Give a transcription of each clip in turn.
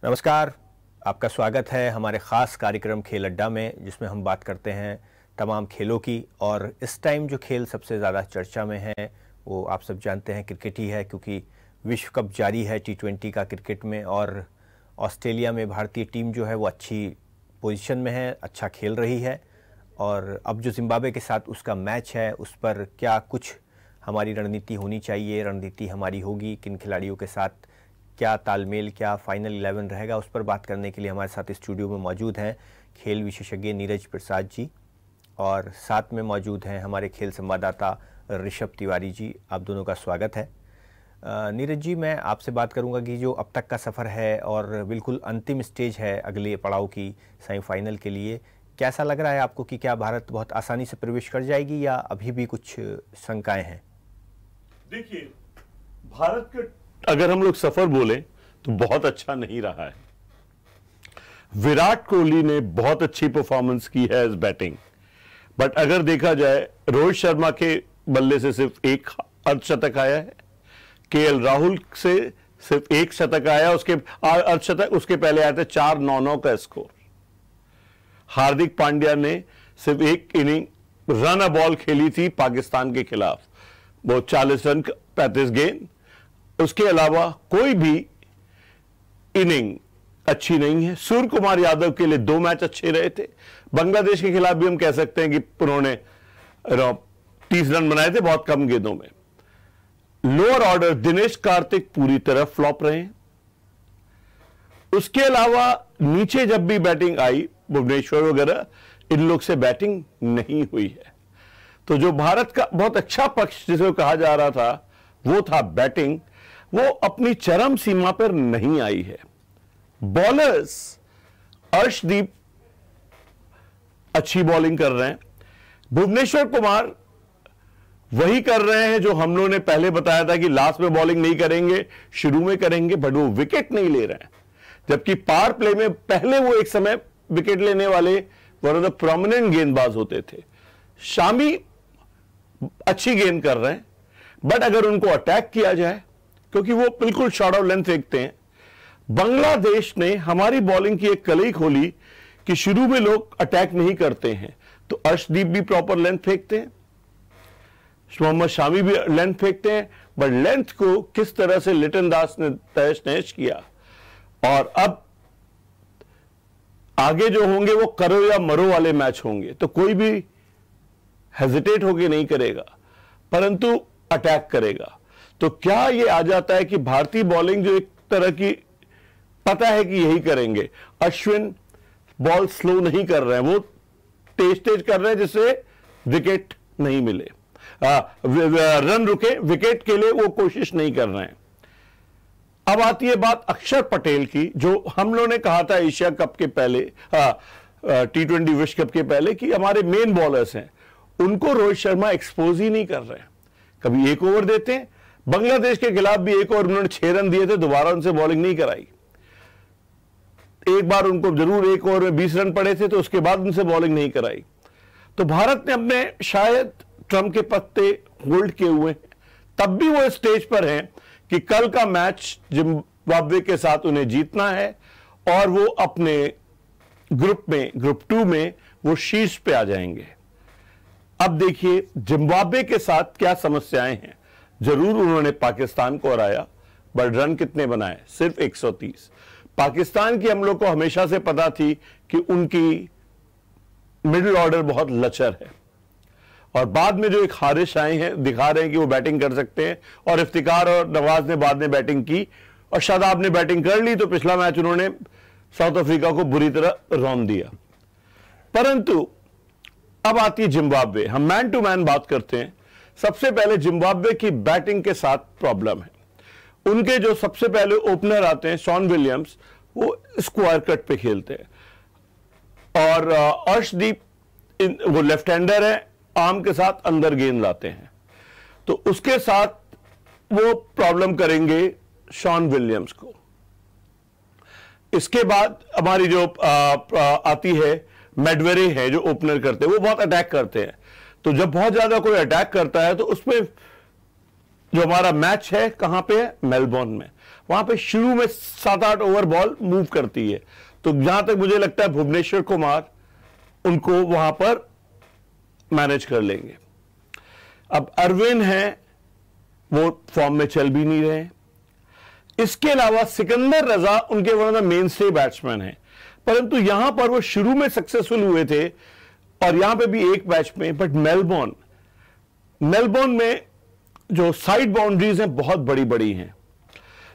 नमस्कार, आपका स्वागत है हमारे ख़ास कार्यक्रम खेल अड्डा में, जिसमें हम बात करते हैं तमाम खेलों की। और इस टाइम जो खेल सबसे ज़्यादा चर्चा में है वो आप सब जानते हैं क्रिकेट ही है, क्योंकि विश्व कप जारी है T20 का क्रिकेट में। और ऑस्ट्रेलिया में भारतीय टीम जो है वो अच्छी पोजीशन में है, अच्छा खेल रही है। और अब जो जिम्बाब्वे के साथ उसका मैच है, उस पर क्या कुछ हमारी रणनीति होनी चाहिए, रणनीति हमारी होगी, किन खिलाड़ियों के साथ क्या तालमेल, क्या फाइनल 11 रहेगा, उस पर बात करने के लिए हमारे साथ स्टूडियो में मौजूद हैं खेल विशेषज्ञ नीरज प्रसाद जी, और साथ में मौजूद हैं हमारे खेल संवाददाता ऋषभ तिवारी जी। आप दोनों का स्वागत है। नीरज जी, मैं आपसे बात करूंगा कि जो अब तक का सफ़र है और बिल्कुल अंतिम स्टेज है अगले पड़ाव की सेमीफाइनल के लिए, कैसा लग रहा है आपको कि क्या भारत बहुत आसानी से प्रवेश कर जाएगी या अभी भी कुछ शंकाएं हैं? देखिए, भारत के अगर हम लोग सफर बोले तो बहुत अच्छा नहीं रहा है। विराट कोहली ने बहुत अच्छी परफॉर्मेंस की है एज बैटिंग, बट अगर देखा जाए रोहित शर्मा के बल्ले से सिर्फ एक अर्धशतक आया है, केएल राहुल से सिर्फ एक शतक आया, उसके अर्धशतक उसके पहले आए थे 4-9-9 का स्कोर। हार्दिक पांड्या ने सिर्फ एक इनिंग रन अ बॉल खेली थी पाकिस्तान के खिलाफ, वो 40 रन 35 गेंद। उसके अलावा कोई भी इनिंग अच्छी नहीं है। सूर्य कुमार यादव के लिए 2 मैच अच्छे रहे थे। बांग्लादेश के खिलाफ भी हम कह सकते हैं कि उन्होंने 30 रन बनाए थे बहुत कम गेंदों में। लोअर ऑर्डर दिनेश कार्तिक पूरी तरह फ्लॉप रहे हैं। उसके अलावा नीचे जब भी बैटिंग आई, भुवनेश्वर वगैरह, इन लोग से बैटिंग नहीं हुई है। तो जो भारत का बहुत अच्छा पक्ष जिसे कहा जा रहा था वो था बैटिंग, वो अपनी चरम सीमा पर नहीं आई है। बॉलर्स अर्शदीप अच्छी बॉलिंग कर रहे हैं, भुवनेश्वर कुमार वही कर रहे हैं जो हम लोगों ने पहले बताया था कि लास्ट में बॉलिंग नहीं करेंगे, शुरू में करेंगे, बट वो विकेट नहीं ले रहे हैं। जबकि पावर प्ले में पहले वो एक समय विकेट लेने वाले वन ऑफ द प्रोमिनेंट गेंदबाज होते थे। शामी अच्छी गेंद कर रहे हैं, बट अगर उनको अटैक किया जाए, क्योंकि वो बिल्कुल शॉर्ट ऑफ लेंथ फेंकते हैं। बांग्लादेश ने हमारी बॉलिंग की एक कलई खोली कि शुरू में लोग अटैक नहीं करते हैं, तो अर्शदीप भी प्रॉपर लेंथ फेंकते हैं, मोहम्मद शामी भी लेंथ फेंकते हैं, बट लेंथ को किस तरह से लिटन दास ने तहस नहस किया। और अब आगे जो होंगे वो करो या मरो वाले मैच होंगे, तो कोई भी हेजिटेट होके नहीं करेगा, परंतु अटैक करेगा। तो क्या ये आ जाता है कि भारतीय बॉलिंग जो एक तरह की पता है कि यही करेंगे, अश्विन बॉल स्लो नहीं कर रहे हैं, वो तेज तेज कर रहे हैं जिससे विकेट नहीं मिले, रन रुके, विकेट के लिए वो कोशिश नहीं कर रहे हैं। अब आती है बात अक्षर पटेल की, जो हम लोगों ने कहा था एशिया कप के पहले, T20 विश्व कप के पहले, कि हमारे मेन बॉलर्स हैं, उनको रोहित शर्मा एक्सपोज ही नहीं कर रहे हैं। कभी एक ओवर देते हैं, बांग्लादेश के खिलाफ भी एक ओवर उन्होंने 6 रन दिए थे, दोबारा उनसे बॉलिंग नहीं कराई। एक बार उनको जरूर एक ओवर में 20 रन पड़े थे, तो उसके बाद उनसे बॉलिंग नहीं कराई। तो भारत ने अपने शायद ट्रम्प के पत्ते होल्ड किए हुए हैं, तब भी वो स्टेज पर हैं कि कल का मैच जिम्बाब्वे के साथ उन्हें जीतना है और वो अपने ग्रुप 2 में वो शीर्ष पे आ जाएंगे। अब देखिए जिम्बाब्वे के साथ क्या समस्याएं हैं। जरूर उन्होंने पाकिस्तान को हराया, बट रन कितने बनाए? सिर्फ 130। पाकिस्तान की हम लोग को हमेशा से पता थी कि उनकी मिडिल ऑर्डर बहुत लचर है, और बाद में जो एक हारिश आए हैं दिखा रहे हैं कि वो बैटिंग कर सकते हैं। और इफ्तिकार और नवाज ने बाद में बैटिंग की, और शादाब ने बैटिंग कर ली, तो पिछला मैच उन्होंने साउथ अफ्रीका को बुरी तरह रौंद दिया। परंतु अब आती है जिम्बाब्वे। हम मैन टू मैन बात करते हैं। सबसे पहले जिम्बाब्वे की बैटिंग के साथ प्रॉब्लम है। उनके जो सबसे पहले ओपनर आते हैं शॉन विलियम्स, वो स्क्वायर कट पे खेलते हैं, और अर्शदीप वो लेफ्ट हैंडर है, आर्म के साथ अंदर गेंद लाते हैं, तो उसके साथ वो प्रॉब्लम करेंगे शॉन विलियम्स को। इसके बाद हमारी जो आती है मैडवेरे है, जो ओपनर करते हैं, वो बहुत अटैक करते हैं। तो जब बहुत ज्यादा कोई अटैक करता है तो उसमें जो हमारा मैच है कहां पे है, मेलबोर्न में। वहां पे शुरू में 7-8 ओवर बॉल मूव करती है, तो जहां तक मुझे लगता है भुवनेश्वर कुमार उनको वहां पर मैनेज कर लेंगे। अब अरविंद है, वो फॉर्म में चल भी नहीं रहे। इसके अलावा सिकंदर रजा उनके one of the main stay batsman हैं, परंतु यहां पर वो शुरू में सक्सेसफुल हुए थे और यहां पे भी एक मैच में, बट मेलबोर्न में जो साइड बाउंड्रीज हैं बहुत बड़ी बड़ी हैं।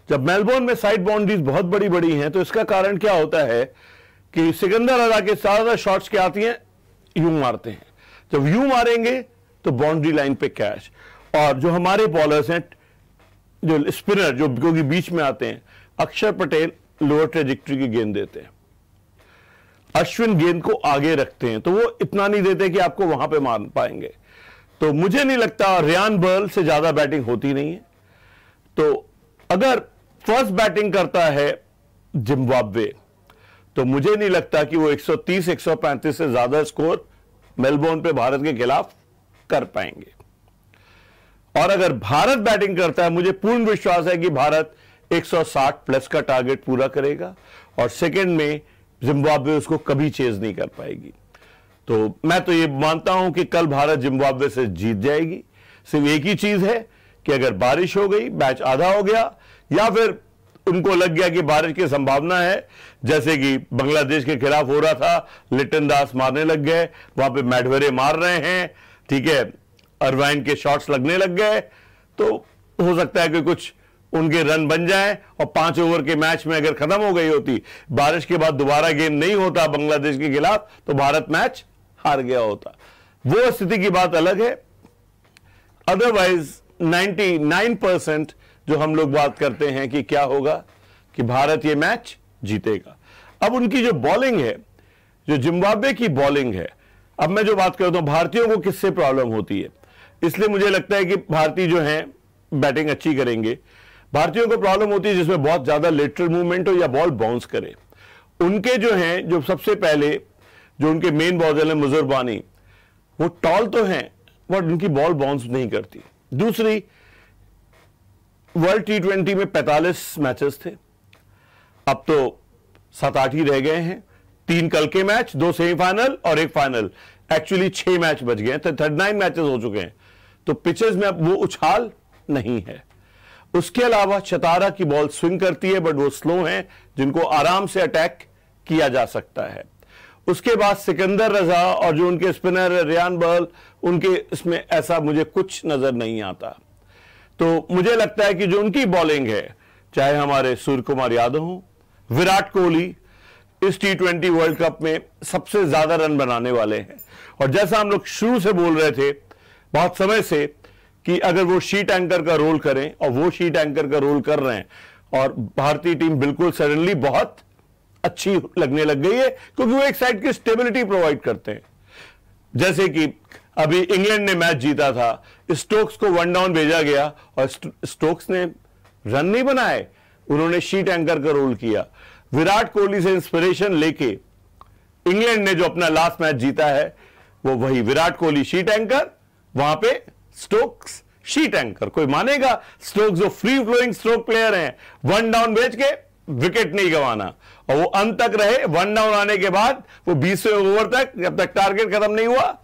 जब मेलबोर्न में साइड बाउंड्रीज बहुत बड़ी बड़ी हैं तो इसका कारण क्या होता है कि सिकंदर रजा के ज्यादा शॉट्स क्या आती हैं, यूं मारते हैं। जब यूं मारेंगे तो बाउंड्री लाइन पे कैच, और जो हमारे बॉलर्स हैं, जो स्पिनर जो क्योंकि बीच में आते हैं, अक्षर पटेल लोअर ट्रेजेक्टरी की गेंद देते हैं, अश्विन गेंद को आगे रखते हैं, तो वो इतना नहीं देते कि आपको वहां पे मार पाएंगे। तो मुझे नहीं लगता, रियान बर्ल से ज्यादा बैटिंग होती नहीं है। तो अगर फर्स्ट बैटिंग करता है जिम्बाब्वे, तो मुझे नहीं लगता कि वो 130-135 से ज्यादा स्कोर मेलबोर्न पे भारत के खिलाफ कर पाएंगे। और अगर भारत बैटिंग करता है, मुझे पूर्ण विश्वास है कि भारत 160 प्लस का टारगेट पूरा करेगा और सेकंड में जिम्बाब्वे उसको कभी चेज नहीं कर पाएगी। तो मैं तो ये मानता हूं कि कल भारत जिम्बाब्वे से जीत जाएगी। सिर्फ एक ही चीज है कि अगर बारिश हो गई, मैच आधा हो गया, या फिर उनको लग गया कि बारिश की संभावना है, जैसे कि बांग्लादेश के खिलाफ हो रहा था, लिटन दास मारने लग गए, वहां पे मैडवेरे मार रहे हैं, ठीक है, अरवाइन के शॉट्स लगने लग गए, तो हो सकता है कि कुछ उनके रन बन जाएं और 5 ओवर के मैच में अगर खत्म हो गई होती, बारिश के बाद दोबारा गेम नहीं होता बांग्लादेश के खिलाफ, तो भारत मैच हार गया होता। वो स्थिति की बात अलग है। अदरवाइज 99% जो हम लोग बात करते हैं कि क्या होगा, कि भारत ये मैच जीतेगा। अब उनकी जो बॉलिंग है, जो जिम्बाब्वे की बॉलिंग है, अब मैं जो बात करता हूं भारतीयों को किससे प्रॉब्लम होती है, इसलिए मुझे लगता है कि भारतीय जो हैं बैटिंग अच्छी करेंगे। भारतीयों को प्रॉब्लम होती है जिसमें बहुत ज्यादा लेटरल मूवमेंट हो या बॉल बाउंस करे। उनके जो हैं, जो सबसे पहले जो उनके मेन बॉलर हैं मुजरबानी, वो टॉल तो हैं बट उनकी बॉल बाउंस नहीं करती। दूसरी, वर्ल्ड T20 में 45 मैचेस थे, अब तो 7-8 ही रह गए हैं। 3 कल के मैच, 2 सेमीफाइनल और 1 फाइनल, एक्चुअली 6 मैच बच गए हैं, तो 39 मैचेस हो चुके हैं। तो पिचेस में अब वो उछाल नहीं है। उसके अलावा चतारा की बॉल स्विंग करती है बट वो स्लो हैं, जिनको आराम से अटैक किया जा सकता है। उसके बाद सिकंदर रजा और जो उनके स्पिनर है रियान बर्ल, उनके इसमें ऐसा मुझे कुछ नजर नहीं आता। तो मुझे लगता है कि जो उनकी बॉलिंग है, चाहे हमारे सूर्य कुमार यादव हो, विराट कोहली इस T20 वर्ल्ड कप में सबसे ज्यादा रन बनाने वाले हैं। और जैसा हम लोग शुरू से बोल रहे थे बहुत समय से कि अगर वो शीट एंकर का रोल करें, और वो शीट एंकर का रोल कर रहे हैं, और भारतीय टीम बिल्कुल सडनली बहुत अच्छी लगने लग गई है, क्योंकि वो एक साइड की स्टेबिलिटी प्रोवाइड करते हैं। जैसे कि अभी इंग्लैंड ने मैच जीता था, स्टोक्स को 1 डाउन भेजा गया और स्टोक्स ने रन नहीं बनाए, उन्होंने शीट एंकर का रोल किया। विराट कोहली से इंस्पिरेशन लेके इंग्लैंड ने जो अपना लास्ट मैच जीता है, वो वही विराट कोहली शीट एंकर, वहां पे स्टोक्स शीट एंकर। कोई मानेगा? स्टोक्स जो फ्री फ्लोइंग स्ट्रोक प्लेयर हैं, 1 डाउन भेज के विकेट नहीं गंवाना, और वो अंत तक रहे। 1 डाउन आने के बाद वो 20वें ओवर तक, जब तक टारगेट खत्म नहीं हुआ,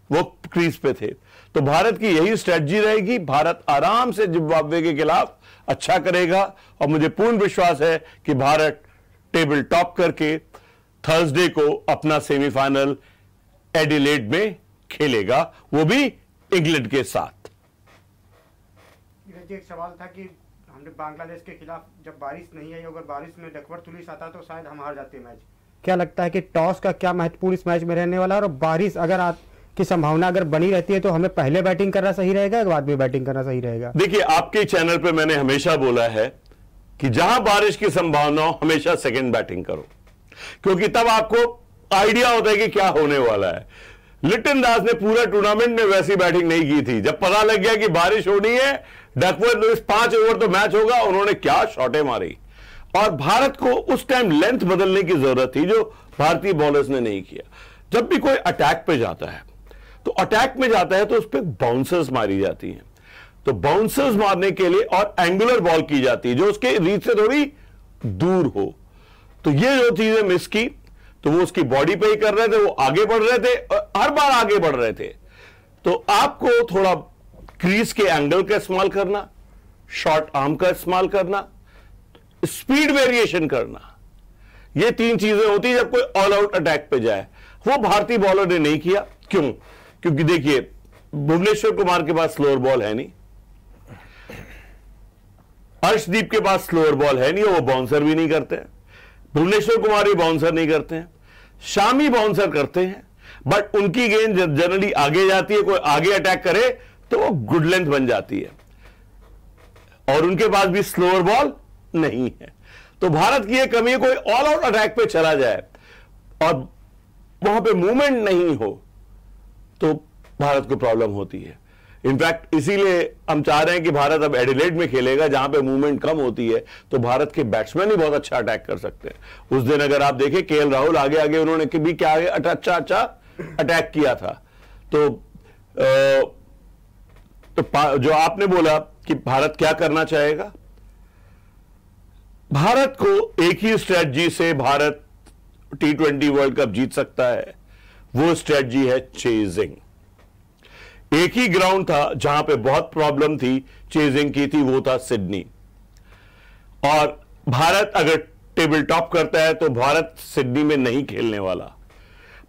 वो क्रीज पे थे। तो भारत की यही स्ट्रेटजी रहेगी। भारत आराम से जिम्बाब्वे के खिलाफ अच्छा करेगा, और मुझे पूर्ण विश्वास है कि भारत टेबल टॉप करके थर्सडे को अपना सेमीफाइनल एडिलेड में खेलेगा, वो भी इंग्लैंड के साथ। एक सवाल था कि हमने बांग्लादेश के खिलाफ जब बारिश नहीं आई, अगर बारिश में डकवर्थ पुलिस आता तो शायद हम हार जाते मैच। क्या लगता है कि टॉस का क्या महत्वपूर्ण इस मैच में रहने वाला है, और बारिश अगर की संभावना अगर बनी रहती है तो हमें पहले बैटिंग करना सही रहेगा या बाद में बैटिंग करना सही रहेगा? देखिए, आपके चैनल पे मैंने हमेशा बोला है कि जहां बारिश की संभावना हो हमेशा सेकंड बैटिंग करो, क्योंकि तब आपको आइडिया होता है कि क्या होने वाला है। लिटन दास ने पूरा टूर्नामेंट में वैसी बैटिंग नहीं की थी। जब पता लग गया कि बारिश होनी है, डकवर्थ लुइस 5 ओवर तो मैच होगा, उन्होंने क्या शॉटें मारी। और भारत को उस टाइम लेंथ बदलने की जरूरत थी, जो भारतीय बॉलर्स ने नहीं किया। जब भी कोई अटैक पे जाता है तो अटैक में जाता है तो उस पर बाउंसर्स मारी जाती हैं। तो बाउंसर्स मारने के लिए और एंगुलर बॉल की जाती है जो उसके रीच से थोड़ी दूर हो। तो ये जो चीजें मिस की, तो वो उसकी बॉडी पे ही कर रहे थे, वो आगे बढ़ रहे थे और हर बार आगे बढ़ रहे थे। तो आपको थोड़ा क्रीज के एंगल का इस्तेमाल करना, शॉर्ट आर्म का इस्तेमाल करना, स्पीड वेरिएशन करना, ये 3 चीजें होती है जब कोई ऑल आउट अटैक पे जाए। वो भारतीय बॉलर ने नहीं किया। क्यों? क्योंकि देखिए भुवनेश्वर कुमार के पास स्लोअर बॉल है नहीं, अर्शदीप के पास स्लोअर बॉल है नहीं, वो बाउंसर भी नहीं करते हैं। भुवनेश्वर कुमार भी बाउंसर नहीं करते हैं, शामी बाउंसर करते हैं, बट उनकी गेंद जनरली आगे जाती है। कोई आगे अटैक करे तो वो गुड लेंथ बन जाती है, और उनके पास भी स्लोअर बॉल नहीं है। तो भारत की यह कमी है, कोई ऑल आउट अटैक पे चला जाए और वहां पे मूवमेंट नहीं हो तो भारत को प्रॉब्लम होती है। इनफैक्ट इसीलिए हम चाह रहे हैं कि भारत अब एडिलेड में खेलेगा जहां पे मूवमेंट कम होती है, तो भारत के बैट्समैन ही बहुत अच्छा अटैक कर सकते हैं। उस दिन अगर आप देखें केएल राहुल आगे आगे उन्होंने भी क्या आगे अच्छा अटैक किया था। तो जो आपने बोला कि भारत क्या करना चाहेगा, भारत को एक ही स्ट्रेटजी से भारत T20 वर्ल्ड कप जीत सकता है। वो स्ट्रेटजी है चेजिंग। एक ही ग्राउंड था जहां पे बहुत प्रॉब्लम थी चेजिंग की थी, वो था सिडनी। और भारत अगर टेबल टॉप करता है तो भारत सिडनी में नहीं खेलने वाला।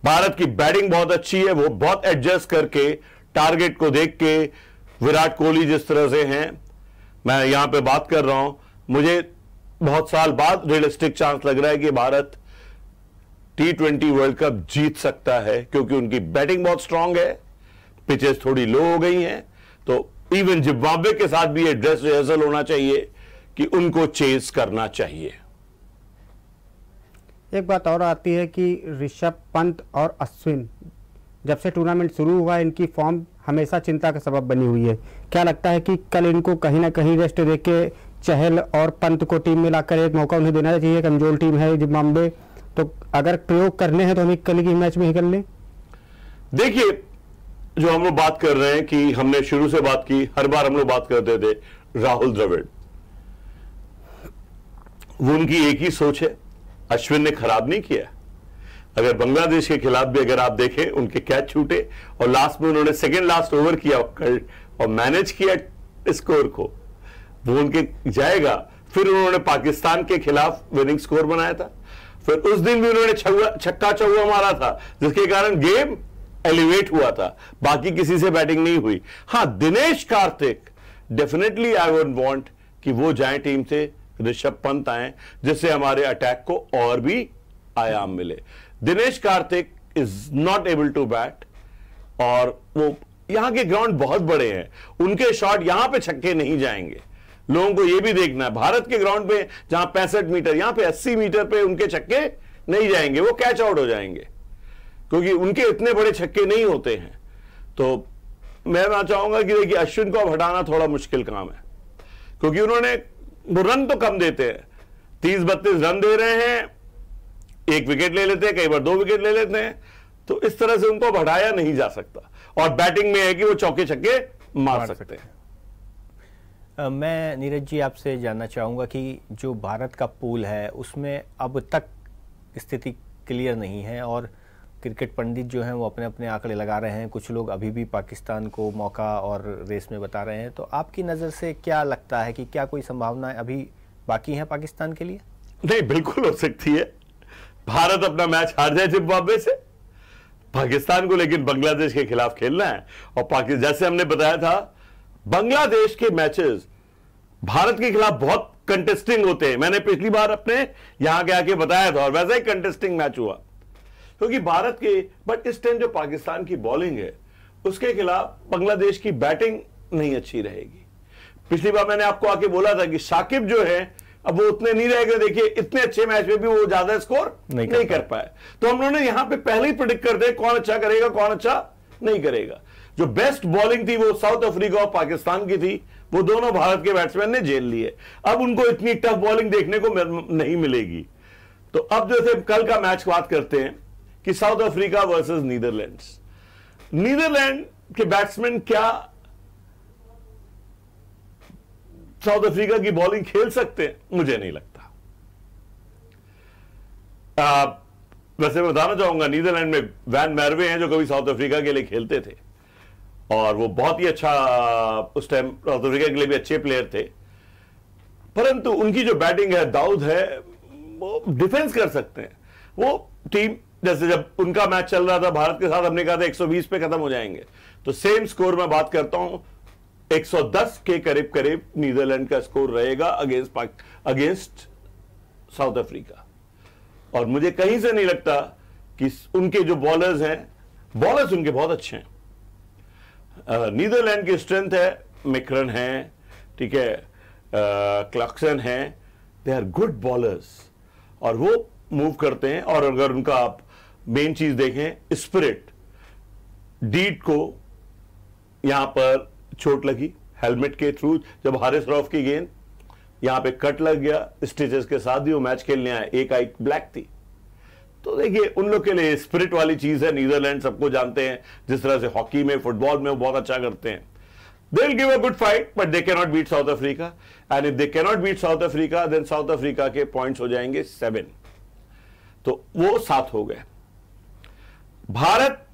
भारत की बैटिंग बहुत अच्छी है, वो बहुत एडजस्ट करके टारगेट को देख के, विराट कोहली जिस तरह से हैं, मैं यहां पे बात कर रहा हूं, मुझे बहुत साल बाद रियलिस्टिक चांस लग रहा है कि भारत T20 वर्ल्ड कप जीत सकता है, क्योंकि उनकी बैटिंग बहुत स्ट्रांग है, पिचेस थोड़ी लो हो गई हैं। तो इवन जिम्बाब्वे के साथ भी ये ड्रेस रिहर्सल होना चाहिए कि उनको चेस करना चाहिए। एक बात और आती है कि ऋषभ पंत और अश्विन, जब से टूर्नामेंट शुरू हुआ इनकी फॉर्म हमेशा चिंता का सबब बनी हुई है। क्या लगता है कि कल इनको कहीं ना कहीं रेस्ट देके चहल और पंत को टीम में लाकर एक मौका उन्हें देना चाहिए? कमजोर टीम है जिम्बाब्वे, तो अगर प्रयोग करने हैं तो हम कल की मैच में ही कर लें। देखिए, जो हम लोग बात कर रहे हैं कि हमने शुरू से बात की, हर बार हम लोग बात करते थे राहुल द्रविड़, वो उनकी एक ही सोच है। अश्विन ने खराब नहीं किया। अगर बांग्लादेश के खिलाफ भी अगर आप देखें, उनके कैच छूटे और लास्ट में उन्होंने सेकेंड लास्ट ओवर किया और मैनेज किया स्कोर को, वो उनके जाएगा। फिर उन्होंने पाकिस्तान के खिलाफ विनिंग स्कोर बनाया था, फिर उस दिन भी उन्होंने छक्का चौका मारा था, जिसके कारण गेम एलिवेट हुआ था। बाकी किसी से बैटिंग नहीं हुई। हां, Dinesh Karthik definitely I would want कि वो जाए टीम से, ऋषभ पंत आए, जिससे हमारे अटैक को और भी आयाम मिले। Dinesh Karthik is not able to bat, और वो यहां के ग्राउंड बहुत बड़े हैं, उनके शॉट यहां पे छक्के नहीं जाएंगे। लोगों को यह भी देखना है, भारत के ग्राउंड पे जहां 65 मीटर, यहां पे 80 मीटर पे उनके छक्के नहीं जाएंगे, वो कैच आउट हो जाएंगे, क्योंकि उनके इतने बड़े छक्के नहीं होते हैं। तो मैं चाहूंगा कि देखिए, अश्विन को अब हटाना थोड़ा मुश्किल काम है, क्योंकि उन्होंने वो रन तो कम देते हैं, 30-32 रन दे रहे हैं, 1 विकेट ले लेते हैं, कई बार 2 विकेट ले लेते हैं। तो इस तरह से उनको बढ़ाया नहीं जा सकता, और बैटिंग में है कि वो चौके छक्के मार सकते हैं। मैं नीरज जी आपसे जानना चाहूँगा कि जो भारत का पूल है उसमें अब तक स्थिति क्लियर नहीं है, और क्रिकेट पंडित जो हैं वो अपने अपने आंकड़े लगा रहे हैं। कुछ लोग अभी भी पाकिस्तान को मौका और रेस में बता रहे हैं। तो आपकी नज़र से क्या लगता है कि क्या कोई संभावनाएं अभी बाकी हैं पाकिस्तान के लिए? नहीं, बिल्कुल हो सकती है। भारत अपना मैच हार जाए जिम्बाब्वे से, पाकिस्तान को लेकिन बांग्लादेश के खिलाफ खेलना है। और पाकिस्तान, जैसे हमने बताया था, बांग्लादेश के मैचेस भारत के खिलाफ बहुत कंटेस्टिंग होते हैं। मैंने पिछली बार अपने यहां के आके बताया था, और वैसा ही कंटेस्टिंग मैच हुआ, क्योंकि भारत के, बट इस टाइम जो पाकिस्तान की बॉलिंग है उसके खिलाफ बांग्लादेश की बैटिंग नहीं अच्छी रहेगी। पिछली बार मैंने आपको आके बोला था कि शाकिब जो है अब वो उतने नहीं रहेगा। देखिए, इतने अच्छे मैच में भी वो ज्यादा स्कोर नहीं कर पाए। तो हम लोगों ने यहां पे पहले ही प्रेडिक्ट कर दे कौन अच्छा करेगा, कौन अच्छा नहीं करेगा। जो बेस्ट बॉलिंग थी वो साउथ अफ्रीका और पाकिस्तान की थी, वो दोनों भारत के बैट्समैन ने झेल लिए। अब उनको इतनी टफ बॉलिंग देखने को नहीं मिलेगी। तो अब जैसे कल का मैच बात करते हैं कि South Africa versus Netherlands, Netherland के बैट्समैन क्या साउथ अफ्रीका की बॉलिंग खेल सकते हैं? मुझे नहीं लगता। वैसे मैं बताना चाहूंगा, नीदरलैंड में वैन मैरवे हैं जो कभी साउथ अफ्रीका के लिए खेलते थे और वो बहुत ही अच्छा, उस टाइम साउथ अफ्रीका के लिए भी अच्छे प्लेयर थे, परंतु उनकी जो बैटिंग है, दाऊद है, वो डिफेंस कर सकते हैं। वो टीम जैसे जब उनका मैच चल रहा था भारत के साथ, हमने कहा था 120 पे खत्म हो जाएंगे, तो सेम स्कोर में बात करता हूं, 110 के करीब करीब नीदरलैंड का स्कोर रहेगा अगेंस्ट साउथ अफ्रीका। और मुझे कहीं से नहीं लगता कि उनके जो बॉलर्स हैं, बॉलर्स उनके बहुत अच्छे हैं। नीदरलैंड की स्ट्रेंथ है, मिक्रन है, ठीक है, क्लक्सन है, दे आर गुड बॉलर्स और वो मूव करते हैं। और अगर उनका आप मेन चीज देखें, स्पिरिट, डीड को यहां पर चोट लगी हेलमेट के थ्रू, जब हारिस रऊफ की गेंद यहां पे कट लग गया, स्टिचेस के साथ ही वो मैच खेलने आए, एक आई ब्लैक थी। तो देखिए, उन लोग के लिए स्पिरिट वाली चीज है। नीदरलैंड सबको जानते हैं, जिस तरह से हॉकी में, फुटबॉल में वो बहुत अच्छा करते हैं। They will give a good fight, but they cannot beat South Africa. And if they cannot beat South Africa, then South Africa के points हो जाएंगे 7, तो वो 7 हो गए। भारत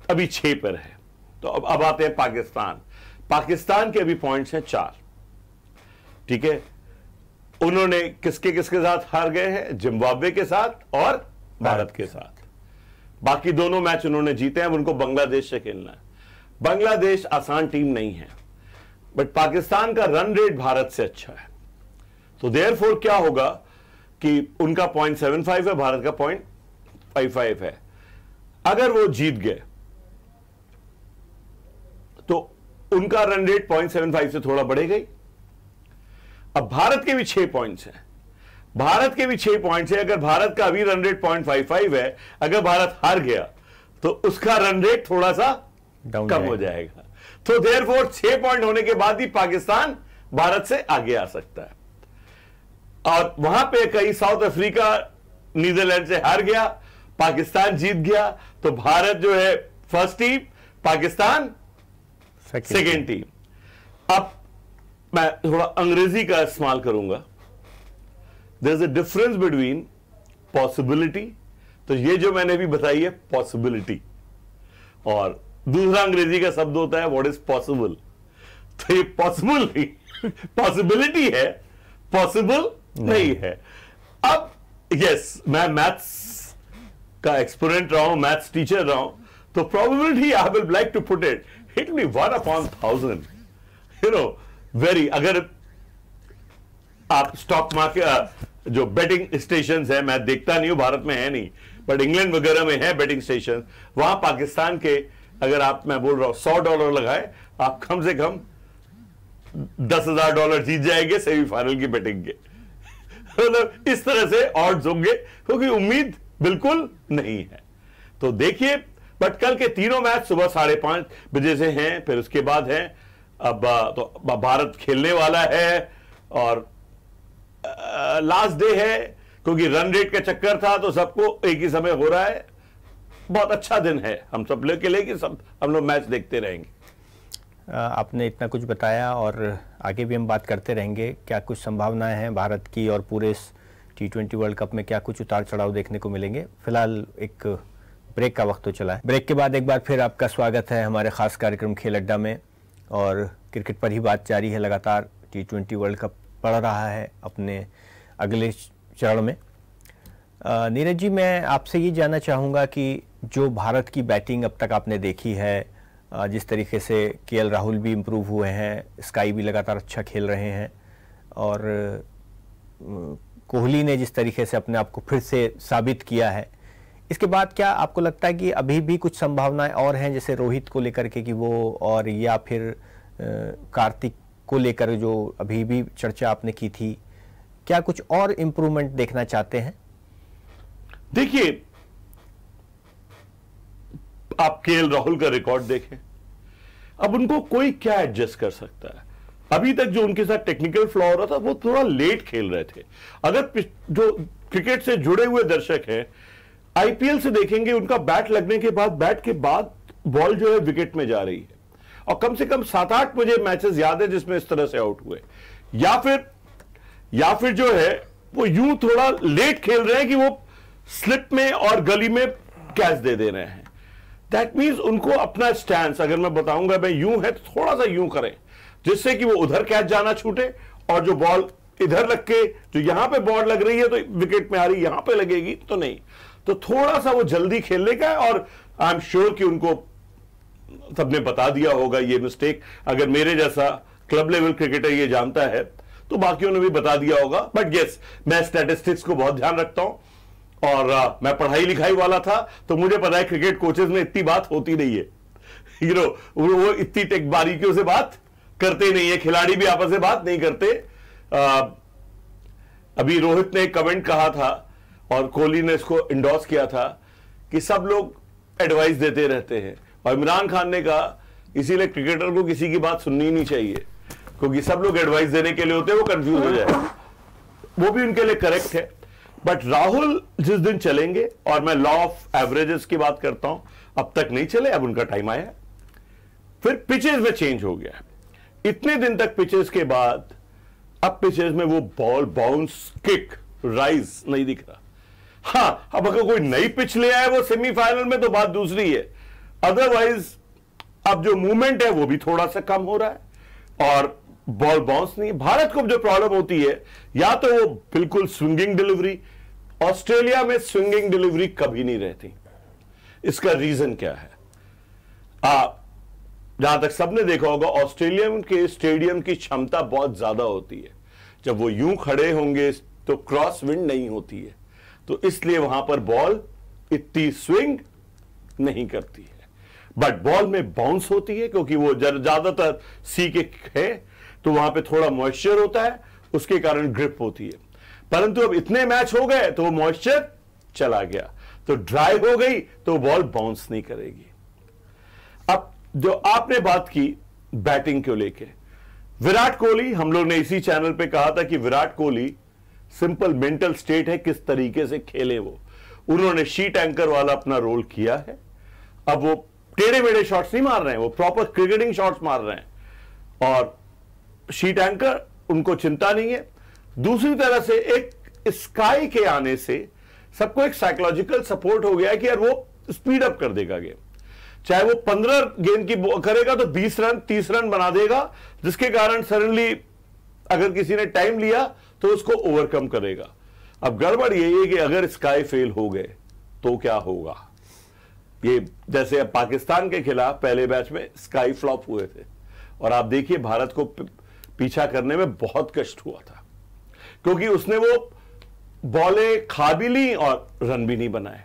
अभी 6 पर है। तो अब आते हैं पाकिस्तान। पाकिस्तान के अभी पॉइंट्स हैं 4, ठीक है। उन्होंने किसके साथ हार गए हैं? जिम्बाब्वे के साथ और भारत के साथ। बाकी दोनों मैच उन्होंने जीते हैं। उनको बांग्लादेश से खेलना है। बांग्लादेश आसान टीम नहीं है, बट पाकिस्तान का रन रेट भारत से अच्छा है, तो देयरफॉर क्या होगा कि उनका 0.75 है, भारत का 0.55 है। अगर वो जीत गए तो उनका रन रेट 0.75 से थोड़ा बढ़ेगा ही। अब भारत के भी 6 पॉइंट्स हैं, भारत के भी 6 पॉइंट्स है। अगर भारत का अभी रन रेट 0.55 है, अगर भारत हार गया तो उसका रन रेट थोड़ा सा कम हो जाएगा। तो देयरफॉर 6 पॉइंट होने के बाद ही पाकिस्तान भारत से आगे आ सकता है। और वहां पे कहीं साउथ अफ्रीका नीदरलैंड से हार गया, पाकिस्तान जीत गया, तो भारत जो है first team, Pakistan second team. अब मैं थोड़ा अंग्रेजी का इस्तेमाल करूंगा। There is a difference between possibility, तो ये जो मैंने भी बताई है पॉसिबिलिटी, और दूसरा अंग्रेजी का शब्द होता है व्हाट इज पॉसिबल। तो ये पॉसिबल नहीं, पॉसिबिलिटी है, पॉसिबल नहीं है। अब यस, मैं मैथ्स का एक्सपोनेंट रहा हूं, मैथ्स टीचर रहा हूं, तो probability I will like to put it be 1/1000, you know, very. अगर आप स्टॉक मार्केट जो बेटिंग स्टेशन है, मैं देखता नहीं हूं, भारत में है नहीं, बट इंग्लैंड वगैरह में है बेटिंग स्टेशन, वहां पाकिस्तान के, अगर आप, मैं बोल रहा हूं, $100 लगाए, आप कम से कम $10,000 जीत जाएंगे सेमीफाइनल की बेटिंग के। मतलब इस तरह से ऑड्स होंगे, क्योंकि उम्मीद बिल्कुल नहीं है। तो देखिए, बट कल के तीनों मैच सुबह 5:30 बजे से हैं, फिर उसके बाद है अब तो भारत खेलने वाला है और लास्ट डे है, क्योंकि रन रेट का चक्कर था तो सबको एक ही समय हो रहा है। बहुत अच्छा दिन है हम सब लोग के लिए कि सब हम लोग मैच देखते रहेंगे। आपने इतना कुछ बताया और आगे भी हम बात करते रहेंगे। क्या कुछ संभावनाएं हैं भारत की और पूरे इस T20 वर्ल्ड कप में, क्या कुछ उतार चढ़ाव देखने को मिलेंगे? फिलहाल एक ब्रेक का वक्त तो चला है। ब्रेक के बाद एक बार फिर आपका स्वागत है हमारे खास कार्यक्रम खेल अड्डा में, और क्रिकेट पर ही बात जारी है। लगातार T20 वर्ल्ड कप बढ़ रहा है अपने अगले चरण में। नीरज जी, मैं आपसे ये जानना चाहूँगा कि जो भारत की बैटिंग अब तक आपने देखी है, जिस तरीके से KL राहुल भी इम्प्रूव हुए हैं, स्काई भी लगातार अच्छा खेल रहे हैं, और कोहली ने जिस तरीके से अपने आप को फिर से साबित किया है, इसके बाद क्या आपको लगता है कि अभी भी कुछ संभावनाएं और हैं, जैसे रोहित को लेकर के कि वो, और या फिर कार्तिक को लेकर जो अभी भी चर्चा आपने की थी, क्या कुछ और इम्प्रूवमेंट देखना चाहते हैं? देखिए, आप KL राहुल का रिकॉर्ड देखें, अब उनको कोई क्या एडजस्ट कर सकता है? अभी तक जो उनके साथ टेक्निकल फ्लॉ हो रहा था, वो थोड़ा लेट खेल रहे थे। अगर जो क्रिकेट से जुड़े हुए दर्शक हैं, IPL से देखेंगे, उनका बैट लगने के बाद, बैट के बाद बॉल जो है विकेट में जा रही है, और कम से कम 7-8 मुझे मैचेस याद है जिसमें इस तरह से आउट हुए। या फिर जो है वो यूं थोड़ा लेट खेल रहे हैं कि वो स्लिप में और गली में कैच दे रहे हैं। दैट मीन्स उनको अपना स्टैंस, अगर मैं बताऊंगा मैं यूं है तो थोड़ा सा यूं करें, जिससे कि वो उधर कैच जाना छूटे, और जो बॉल इधर लग के, जो यहां पे बॉल लग रही है तो विकेट में आ रही, यहां पे लगेगी तो नहीं। तो थोड़ा सा वो जल्दी खेलने का है, और आई एम श्योर कि उनको सबने बता दिया होगा ये मिस्टेक। अगर मेरे जैसा क्लब लेवल क्रिकेटर ये जानता है तो बाकियों ने भी बता दिया होगा। बट यस, मैं स्टैटिस्टिक्स को बहुत ध्यान रखता हूं, और मैं पढ़ाई लिखाई वाला था, तो मुझे पता है क्रिकेट कोचेज में इतनी बात होती नहीं है। वो इतनी टेक बारीकियों से बात करते नहीं है, खिलाड़ी भी आपस में बात नहीं करते। अभी रोहित ने एक कमेंट कहा था और कोहली ने इसको इंडोर्स किया था कि सब लोग एडवाइस देते रहते हैं, और इमरान खान ने कहा इसीलिए क्रिकेटर को किसी की बात सुननी नहीं चाहिए, क्योंकि सब लोग एडवाइस देने के लिए होते हैं, वो कंफ्यूज हो जाए। वो भी उनके लिए करेक्ट है। बट राहुल जिस दिन चलेंगे, और मैं लॉ ऑफ एवरेजेस की बात करता हूं, अब तक नहीं चले, अब उनका टाइम आया। फिर पिचेस में चेंज हो गया, इतने दिन तक पिचेस के बाद अब पिचेस में वो बॉल बाउंस किक राइज नहीं दिख रहा। हाँ, अब अगर कोई नई पिच ले आए वो सेमीफाइनल में तो बात दूसरी है, अदरवाइज अब जो मूवमेंट है वो भी थोड़ा सा कम हो रहा है और बॉल बाउंस नहीं। भारत को जो प्रॉब्लम होती है, या तो वो बिल्कुल स्विंगिंग डिलीवरी, ऑस्ट्रेलिया में स्विंगिंग डिलीवरी कभी नहीं रहती। इसका रीजन क्या है? जहां तक सबने देखा होगा, ऑस्ट्रेलिया के स्टेडियम की क्षमता बहुत ज्यादा होती है। जब वो यूं खड़े होंगे तो क्रॉस विंड नहीं होती है, तो इसलिए वहां पर बॉल इतनी स्विंग नहीं करती है। बट बॉल में बाउंस होती है, क्योंकि वो ज्यादातर सी के है, तो वहां पे थोड़ा मॉइस्चर होता है, उसके कारण ग्रिप होती है। परंतु अब इतने मैच हो गए तो मॉइस्चर चला गया, तो ड्राई हो गई तो बॉल बाउंस नहीं करेगी। अब जो आपने बात की बैटिंग को लेके, विराट कोहली, हम लोग ने इसी चैनल पे कहा था कि Virat Kohli simple mental state है, किस तरीके से खेले वो। उन्होंने शीट एंकर वाला अपना रोल किया है। अब वो टेढ़े मेढ़े शॉट्स नहीं मार रहे हैं, वो प्रॉपर क्रिकेटिंग शॉट्स मार रहे हैं, और शीट एंकर उनको चिंता नहीं है। दूसरी तरह से एक स्काई के आने से सबको एक साइकोलॉजिकल सपोर्ट हो गया है कि यार वो स्पीड अप कर देगा गेम। चाहे वो 15 गेंद की करेगा तो 20 रन 30 रन बना देगा, जिसके कारण सडनली अगर किसी ने टाइम लिया तो उसको ओवरकम करेगा। अब गड़बड़ यही है कि अगर स्काई फेल हो गए तो क्या होगा। ये जैसे अब पाकिस्तान के खिलाफ पहले मैच में स्काई फ्लॉप हुए थे, और आप देखिए भारत को पीछा करने में बहुत कष्ट हुआ था, क्योंकि उसने वो बॉलें खा भी ली और रन भी नहीं बनाए।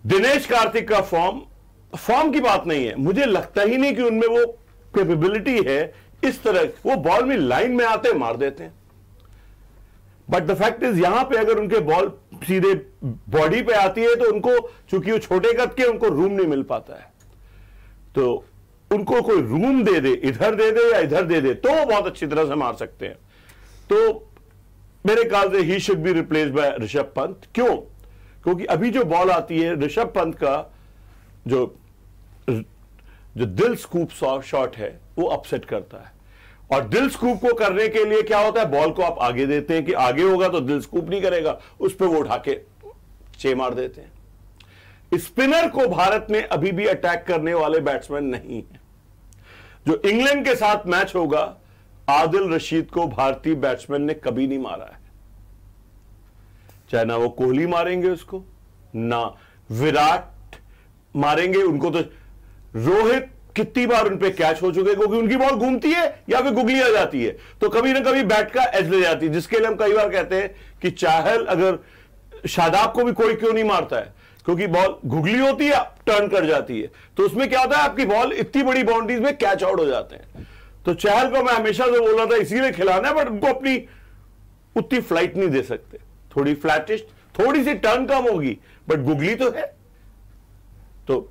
दिनेश कार्तिक का फॉर्म की बात नहीं है, मुझे लगता ही नहीं कि उनमें वो कैपेबिलिटी है। इस तरह वो बॉल में लाइन में आते मार देते हैं, बट द फैक्ट इज यहां पे अगर उनके बॉल सीधे बॉडी पे आती है तो उनको, चूंकि वो छोटे कद के, उनको रूम नहीं मिल पाता है। तो उनको कोई रूम दे दे, इधर दे दे या इधर दे दे, तो वो बहुत अच्छी तरह से मार सकते हैं। तो मेरे ख्याल से he should be replaced by Rishabh Pant. क्यों? क्योंकि अभी जो बॉल आती है, ऋषभ पंत का जो दिल स्कूप शॉट है वो अपसेट करता है, और दिल स्कूप को करने के लिए क्या होता है, बॉल को आप आगे देते हैं कि आगे होगा तो दिल स्कूप नहीं करेगा, उस पर वो उठा के 6 मार देते हैं। स्पिनर को भारत में अभी भी अटैक करने वाले बैट्समैन नहीं है। जो इंग्लैंड के साथ मैच होगा, आदिल रशीद को भारतीय बैट्समैन ने कभी नहीं मारा है, चाहे ना वो कोहली मारेंगे उसको, ना विराट मारेंगे उनको। तो रोहित कितनी बार उन पे कैच हो चुके, क्योंकि उनकी बॉल घूमती है या फिर गुगली आ जाती है, तो कभी ना कभी बैट का एज ले जाती है, जिसके लिए हम कई बार कहते हैं कि चाहल, अगर शादाब को भी कोई क्यों नहीं मारता है, क्योंकि बॉल गुगली होती है, टर्न कर जाती है, तो उसमें क्या होता है, आपकी बॉल इतनी बड़ी बाउंड्रीज में कैच आउट हो जाते हैं। तो चहल को मैं हमेशा से बोल रहा था इसीलिए खिलाना है, बट उनको अपनी उतनी फ्लाइट नहीं दे सकते, थोड़ी फ्लैटिश, थोड़ी सी टर्न कम होगी, बट गुगली तो है। तो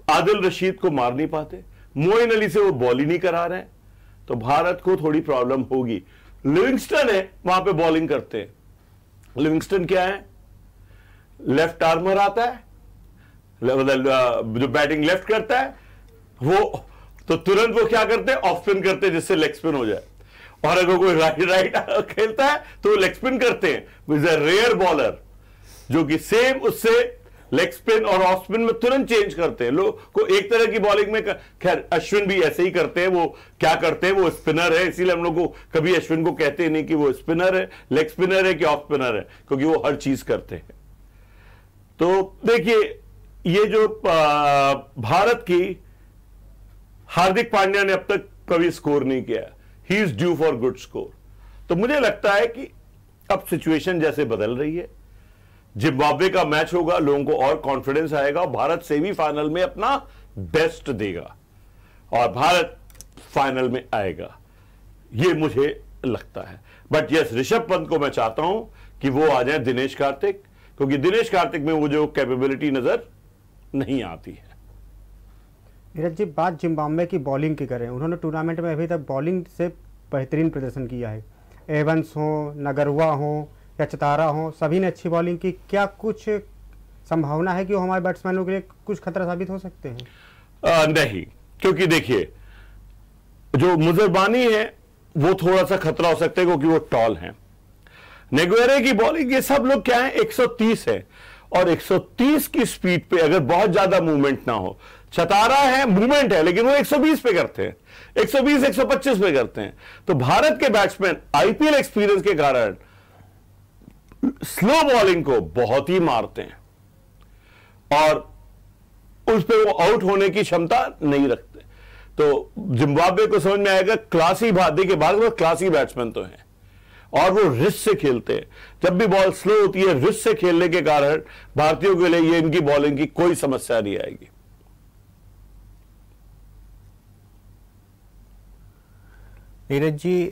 आदिल रशीद को मार नहीं पाते, मोइन अली से वो बॉल ही नहीं करा रहे हैं, तो भारत को थोड़ी प्रॉब्लम होगी। लिविंगस्टन है वहां पे बॉलिंग करते हैं। लिविंगस्टन क्या है, लेफ्ट आर्मर आता है, जो बैटिंग लेफ्ट करता है वो, तो तुरंत वो क्या करते हैं, ऑफ स्पिन करते हैं, जिससे लेग स्पिन हो जाए। और अगर कोई राइट खेलता है तो लेग स्पिन करते हैं। इज अ रेयर बॉलर जो कि सेम उससे लेग स्पिन और ऑफ स्पिन में तुरंत चेंज करते हैं। लोग को एक तरह की बॉलिंग में, खैर अश्विन भी ऐसे ही करते हैं। वो क्या करते हैं, वो स्पिनर है, इसीलिए हम लोग को कभी अश्विन को कहते नहीं कि वो स्पिनर है, लेग स्पिनर है कि ऑफ स्पिनर है, क्योंकि वो हर चीज करते हैं। तो देखिए, ये जो भारत की हार्दिक पांड्या ने अब तक कभी स्कोर नहीं किया, he is due for good score. तो मुझे लगता है कि अब सिचुएशन जैसे बदल रही है, जिम्बाब्वे का मैच होगा, लोगों को और कॉन्फिडेंस आएगा, भारत सेमीफाइनल में अपना बेस्ट देगा और भारत फाइनल में आएगा, ये मुझे लगता है। बट यस, ऋषभ पंत को मैं चाहता हूं कि वो आ जाए दिनेश कार्तिक, क्योंकि दिनेश कार्तिक में वो जो कैपेबिलिटी नजर नहीं आती है। नीरज जी, बात जिम्बाब्वे की बॉलिंग की करें, उन्होंने टूर्नामेंट में अभी तक बॉलिंग से बेहतरीन प्रदर्शन किया है। एवंस हो, नगरवा हो या चतारा हो, सभी ने अच्छी बॉलिंग की। क्या कुछ संभावना है कि वो हमारे बैट्समैनों के लिए कुछ खतरा साबित हो सकते हैं? नहीं, क्योंकि देखिए, जो मुजरबानी है वो थोड़ा सा खतरा हो सकता है, क्योंकि वो टॉल हैं। नेगुएरे की बॉलिंग, ये सब लोग क्या है, 130 है, और 130 की स्पीड पे अगर बहुत ज्यादा मूवमेंट ना हो, चतारा है, मूवमेंट है, लेकिन वो 120 पे करते हैं, 120 125 पे करते हैं। तो भारत के बैट्समैन आईपीएल एक्सपीरियंस के कारण स्लो बॉलिंग को बहुत ही मारते हैं और उस पे वो आउट होने की क्षमता नहीं रखते। तो जिम्बाब्वे को समझ में आएगा, क्लासी भारती के बाद वो क्लासी बैट्समैन तो हैं और वो रिस्क से खेलते हैं। जब भी बॉल स्लो होती है, रिस्क से खेलने के कारण भारतीयों के लिए ये इनकी बॉलिंग की कोई समस्या नहीं आएगी। नीरज जी,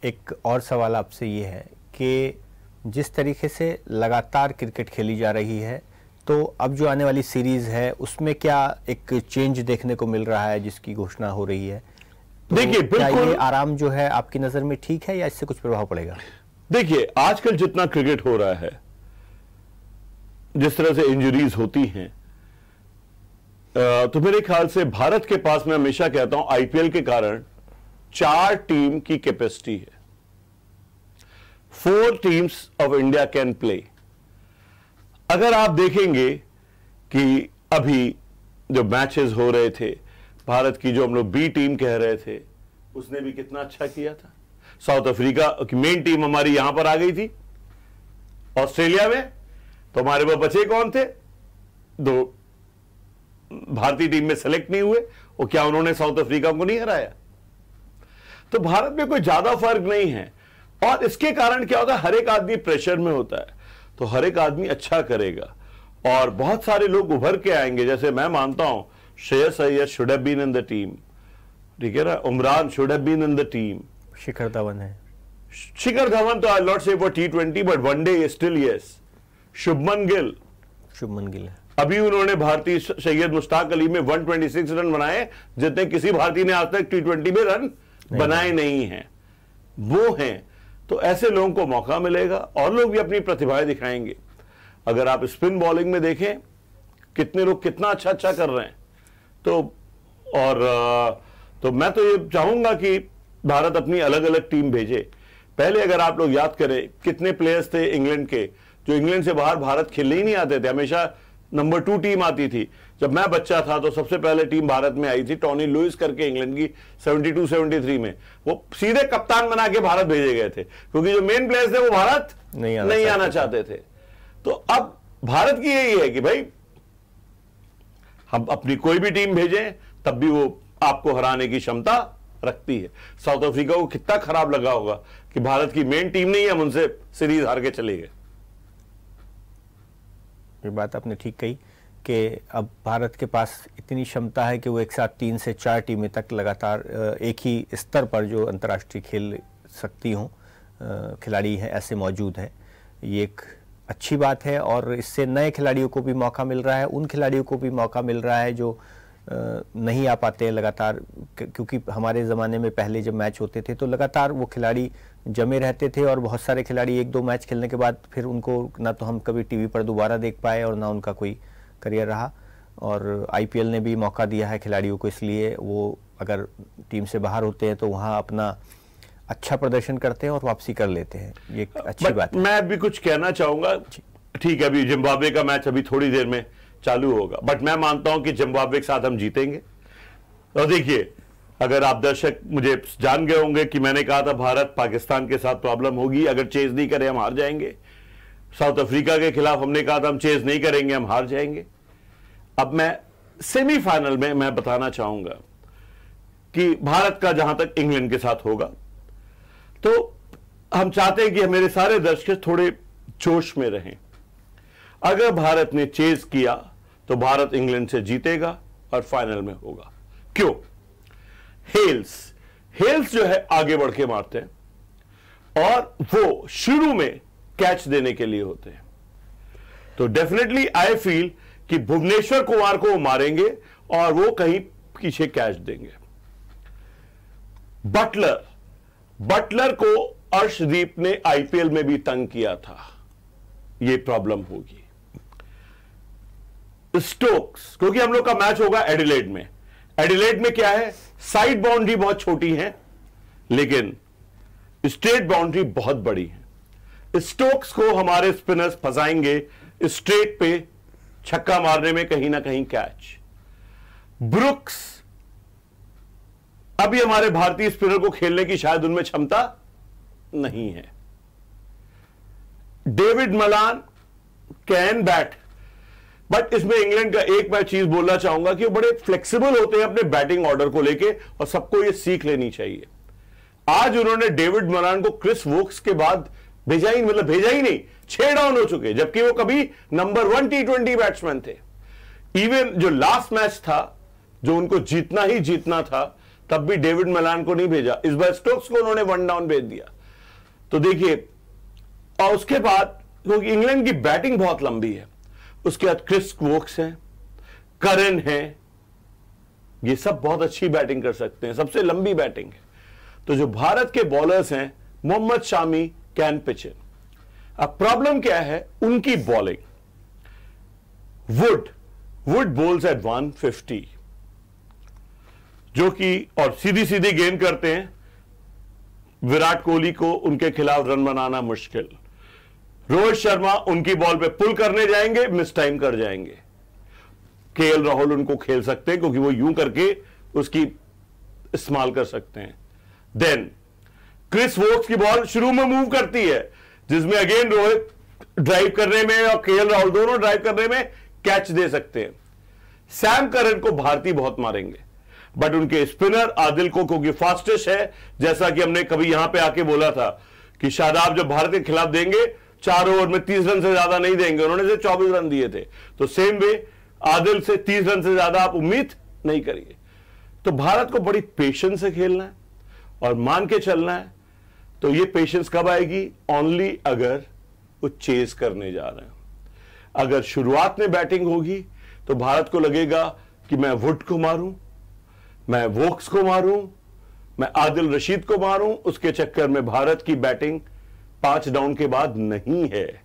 एक और सवाल आपसे ये है कि जिस तरीके से लगातार क्रिकेट खेली जा रही है, तो अब जो आने वाली सीरीज है उसमें क्या एक चेंज देखने को मिल रहा है जिसकी घोषणा हो रही है? तो देखिए, बिल्कुल ये आराम जो है आपकी नजर में ठीक है या इससे कुछ प्रभाव पड़ेगा? देखिए, आजकल जितना क्रिकेट हो रहा है, जिस तरह से इंजरीज होती हैं, तो मेरे ख्याल से भारत के पास, मैं हमेशा कहता हूं, आईपीएल के कारण 4 टीम की कैपेसिटी है। 4 teams of India can play. अगर आप देखेंगे कि अभी जो मैचेस हो रहे थे, भारत की जो हम लोग बी टीम कह रहे थे, उसने भी कितना अच्छा किया था। साउथ अफ्रीका की मेन टीम हमारी यहां पर आ गई थी ऑस्ट्रेलिया में, तो हमारे पास बचे कौन थे? 2 भारतीय टीम में सेलेक्ट नहीं हुए, और क्या उन्होंने साउथ अफ्रीका को नहीं हराया? तो भारत में कोई ज्यादा फर्क नहीं है। और इसके कारण क्या होता है, हर एक आदमी प्रेशर में होता है, तो हर एक आदमी अच्छा करेगा और बहुत सारे लोग उभर के आएंगे। जैसे मैं मानता हूं Shreyas Iyer should have been in the team, ठीक है ना, Umran should have been in the team, Shikhar Dhawan है, शिखर धवन तो I not say for T20 but one day still yes. Shubman Gill है। अभी उन्होंने भारतीय सैयद मुश्ताक अली में 126 रन बनाए, जितने किसी भारतीय ने आज तक T20 में रन बनाए नहीं हैं, वो हैं। तो ऐसे लोगों को मौका मिलेगा और लोग भी अपनी प्रतिभाएं दिखाएंगे। अगर आप स्पिन बॉलिंग में देखें, कितने लोग कितना अच्छा कर रहे हैं। तो मैं तो ये चाहूंगा कि भारत अपनी अलग अलग टीम भेजे। पहले अगर आप लोग याद करें, कितने प्लेयर्स थे इंग्लैंड के जो इंग्लैंड से बाहर भारत खेलने ही नहीं आते थे, हमेशा नंबर 2 टीम आती थी। जब मैं बच्चा था तो सबसे पहले टीम भारत में आई थी टॉनी लुइस करके, इंग्लैंड की 72-73 में। वो सीधे कप्तान बना के भारत भेजे गए थे, क्योंकि जो मेन प्लेयर्स थे वो भारत नहीं आना चाहते थे। तो अब भारत की यही है कि भाई हम अपनी कोई भी टीम भेजें, तब भी वो आपको हराने की क्षमता रखती है। साउथ अफ्रीका को कितना खराब लगा होगा कि भारत की मेन टीम नहीं है, हम उनसे सीरीज हार के चले गए। ये बात आपने ठीक कही कि अब भारत के पास इतनी क्षमता है कि वो एक साथ 3 से 4 टीमें तक लगातार एक ही स्तर पर जो अंतर्राष्ट्रीय खेल सकती हों खिलाड़ी हैं, ऐसे मौजूद हैं। ये एक अच्छी बात है और इससे नए खिलाड़ियों को भी मौका मिल रहा है, उन खिलाड़ियों को भी मौका मिल रहा है जो नहीं आ पाते हैं लगातार, क्योंकि हमारे ज़माने में पहले जब मैच होते थे तो लगातार वो खिलाड़ी जमे रहते थे और बहुत सारे खिलाड़ी 1-2 मैच खेलने के बाद फिर उनको ना तो हम कभी टीवी पर दोबारा देख पाए और ना उनका कोई करियर रहा। और आईपीएल ने भी मौका दिया है खिलाड़ियों को, इसलिए वो अगर टीम से बाहर होते हैं तो वहाँ अपना अच्छा प्रदर्शन करते हैं और वापसी कर लेते हैं, ये अच्छी बात है। मैं भी कुछ कहना चाहूंगा, ठीक है, अभी जिम्बाब्वे का मैच अभी थोड़ी देर में चालू होगा, बट मैं मानता हूं कि जिम्बाब्वे के साथ हम जीतेंगे। और देखिए, अगर आप दर्शक मुझे जान गए होंगे कि मैंने कहा था भारत पाकिस्तान के साथ प्रॉब्लम होगी, अगर चेज नहीं करे हम हार जाएंगे। साउथ अफ्रीका के खिलाफ हमने कहा था हम चेज नहीं करेंगे हम हार जाएंगे। अब मैं सेमीफाइनल में मैं बताना चाहूंगा कि भारत का जहां तक इंग्लैंड के साथ होगा, तो हम चाहते हैं कि मेरे सारे दर्शक थोड़े जोश में रहें। अगर भारत ने चेज किया तो भारत इंग्लैंड से जीतेगा और फाइनल में होगा। क्यों? हेल्स जो है आगे बढ़ के मारते हैं और वो शुरू में कैच देने के लिए होते हैं। तो डेफिनेटली आई फील कि भुवनेश्वर कुमार को वो मारेंगे और वो कहीं पीछे कैच देंगे। बटलर को अर्शदीप ने आईपीएल में भी तंग किया था, ये प्रॉब्लम होगी। स्टोक्स, क्योंकि हम लोग का मैच होगा एडिलेड में। एडिलेड में क्या है, साइड बाउंड्री बहुत छोटी है लेकिन स्ट्रेट बाउंड्री बहुत बड़ी है। स्टोक्स को हमारे स्पिनर्स फंसाएंगे स्ट्रेट पे छक्का मारने में, कहीं ना कहीं कैच। ब्रुक्स, अभी हमारे भारतीय स्पिनर को खेलने की शायद उनमें क्षमता नहीं है। David Malan can bat, but इसमें इंग्लैंड का एक मैं चीज बोलना चाहूंगा कि वो बड़े फ्लेक्सिबल होते हैं अपने बैटिंग ऑर्डर को लेके और सबको ये सीख लेनी चाहिए। आज उन्होंने डेविड मलान को क्रिस वोक्स के बाद भेजा ही नहीं, 6 डाउन हो चुके, जबकि वो कभी नंबर 1 T20 बैट्समैन थे। इवन जो लास्ट मैच था जो उनको जीतना ही जीतना था, तब भी डेविड मलान को नहीं भेजा। इस बार स्टोक्स को उन्होंने 1 डाउन भेज दिया। तो देखिए, और उसके बाद क्योंकि इंग्लैंड की बैटिंग बहुत लंबी है, उसके बाद क्रिस वोक्स हैं, करन है, ये सब बहुत अच्छी बैटिंग कर सकते हैं, सबसे लंबी बैटिंग है। तो जो भारत के बॉलर्स हैं, Mohammed Shami can pitch in. अब प्रॉब्लम क्या है, उनकी बॉलिंग। वुड बोल्स एट 150, जो कि और सीधी सीधी गेंद करते हैं। विराट कोहली को उनके खिलाफ रन बनाना मुश्किल। रोहित शर्मा उनकी बॉल पे पुल करने जाएंगे, मिस टाइम कर जाएंगे। केएल राहुल उनको खेल सकते हैं क्योंकि वो यूं करके उसकी इस्तेमाल कर सकते हैं। देन क्रिस वोक्स की बॉल शुरू में मूव करती है, जिसमें अगेन रोहित ड्राइव करने में और केएल राहुल दोनों ड्राइव करने में कैच दे सकते हैं। सैम करन को भारतीय बहुत मारेंगे, बट उनके स्पिनर आदिल को, क्योंकि फास्टेस्ट है, जैसा कि हमने कभी यहां पे आके बोला था कि शादाब जब भारत के खिलाफ देंगे 4 ओवर में 30 रन से ज्यादा नहीं देंगे, उन्होंने से 24 रन दिए थे। तो सेम वे आदिल से 30 रन से ज्यादा आप उम्मीद नहीं करिए। तो भारत को बड़ी पेशेंस से खेलना है और मान के चलना है। तो ये पेशेंस कब आएगी? ओनली अगर वो चेज करने जा रहे हैं। अगर शुरुआत में बैटिंग होगी तो भारत को लगेगा कि मैं वुड को मारूं, मैं वोक्स को मारूं, मैं आदिल रशीद को मारूं, उसके चक्कर में भारत की बैटिंग 5 डाउन के बाद नहीं है।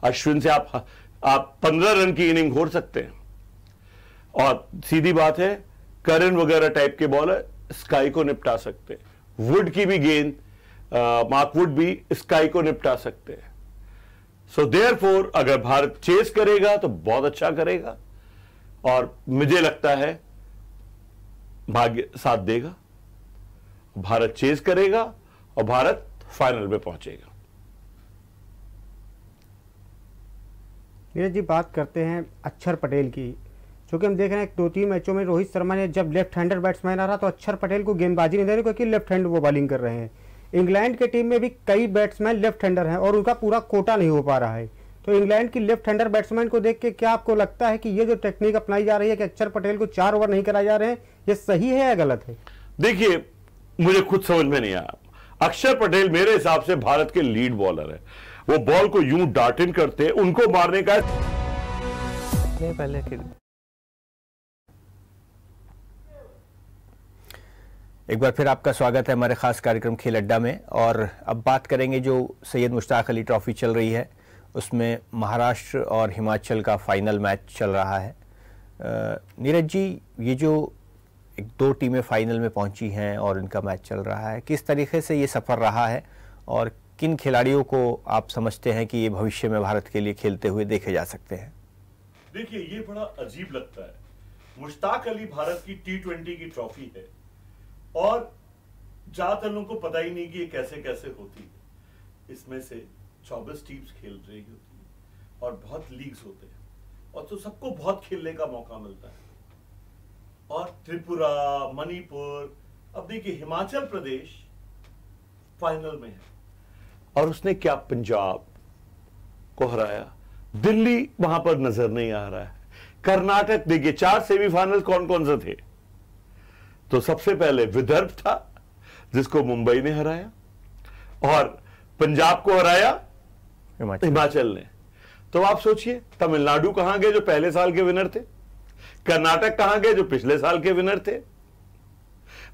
अश्विन से आप 15 रन की इनिंग हो सकते हैं। और सीधी बात है, करन वगैरह टाइप के बॉलर स्काई को निपटा सकते हैं। वुड की भी गेंद, मार्क वुड भी स्काई को निपटा सकते हैं। सो देयरफॉर अगर भारत चेस करेगा तो बहुत अच्छा करेगा और मुझे लगता है भाग्य साथ देगा। भारत चेस करेगा और भारत फाइनल में पहुंचेगा। नीरज जी, बात करते हैं अक्षर पटेल की, क्योंकि हम देख रहे हैं 2-3 मैचों में रोहित शर्मा ने जब लेफ्ट हैंडर बैट्समैन आ रहा तो अक्षर पटेल को गेंदबाजी नहीं दे रहे क्योंकि लेफ्ट हैंड वो बॉलिंग कर रहे हैं। इंग्लैंड के टीम में भी कई बैट्समैन लेफ्ट हैंडर हैं और उनका पूरा कोटा नहीं हो पा रहा है। तो इंग्लैंड की लेफ्ट हैंडर बैट्समैन को देख के क्या आपको लगता है कि ये जो टेक्निक अपनाई जा रही है कि अक्षर पटेल को 4 ओवर नहीं कराए जा रहे हैं, ये सही है या गलत है? देखिए, मुझे खुद समझ में नहीं आया। अक्षर पटेल मेरे हिसाब से भारत के लीड बॉलर है। वो बॉल को यूं डार्ट इन करते हैं, उनको मारने का पहले एक बार फिर आपका स्वागत है हमारे खास कार्यक्रम खेल अड्डा में। और अब बात करेंगे जो सैयद मुश्ताक अली ट्रॉफी चल रही है, उसमें महाराष्ट्र और हिमाचल का फाइनल मैच चल रहा है। नीरज जी, ये जो एक 2 टीमें फाइनल में पहुंची हैं और इनका मैच चल रहा है, किस तरीके से ये सफ़र रहा है और किन खिलाड़ियों को आप समझते हैं कि ये भविष्य में भारत के लिए खेलते हुए देखे जा सकते हैं? देखिए, ये बड़ा अजीब लगता है। मुश्ताक अली भारत की T20 की ट्रॉफी है और ज्यादातर लोगों को पता ही नहीं कि ये कैसे कैसे होती है। इसमें से 24 टीम्स खेल रही होती है और बहुत लीग्स होते हैं और तो सबको बहुत खेलने का मौका मिलता है। और त्रिपुरा, मणिपुर, अब देखिए हिमाचल प्रदेश फाइनल में है और उसने क्या पंजाब को हराया, दिल्ली वहां पर नजर नहीं आ रहा है, कर्नाटक देखिए 4 सेमीफाइनल कौन कौन से थे, तो सबसे पहले विदर्भ था जिसको मुंबई ने हराया और पंजाब को हराया हिमाचल ने। तो आप सोचिए तमिलनाडु कहां गए जो पहले साल के विनर थे, कर्नाटक कहां गए जो पिछले साल के विनर थे।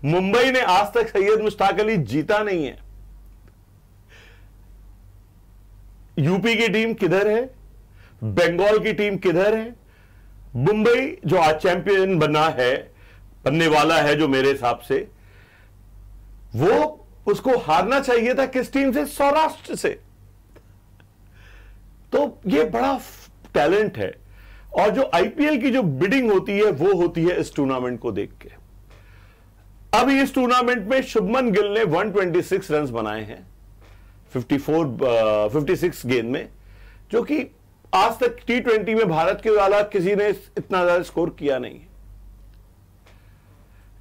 मुंबई ने आज तक सैयद मुश्ताक अली जीता नहीं है। यूपी की टीम किधर है, बंगाल की टीम किधर है, मुंबई जो आज चैंपियन बनने वाला है जो मेरे हिसाब से, वो उसको हारना चाहिए था किस टीम से, सौराष्ट्र से। तो ये बड़ा टैलेंट है और जो आईपीएल की जो बिडिंग होती है वो होती है इस टूर्नामेंट को देख के। अभी इस टूर्नामेंट में शुभमन गिल ने 126 रन बनाए हैं 56 गेंद में, जो कि आज तक T20 में भारत के अलावा किसी ने इतना ज्यादा स्कोर किया नहीं है।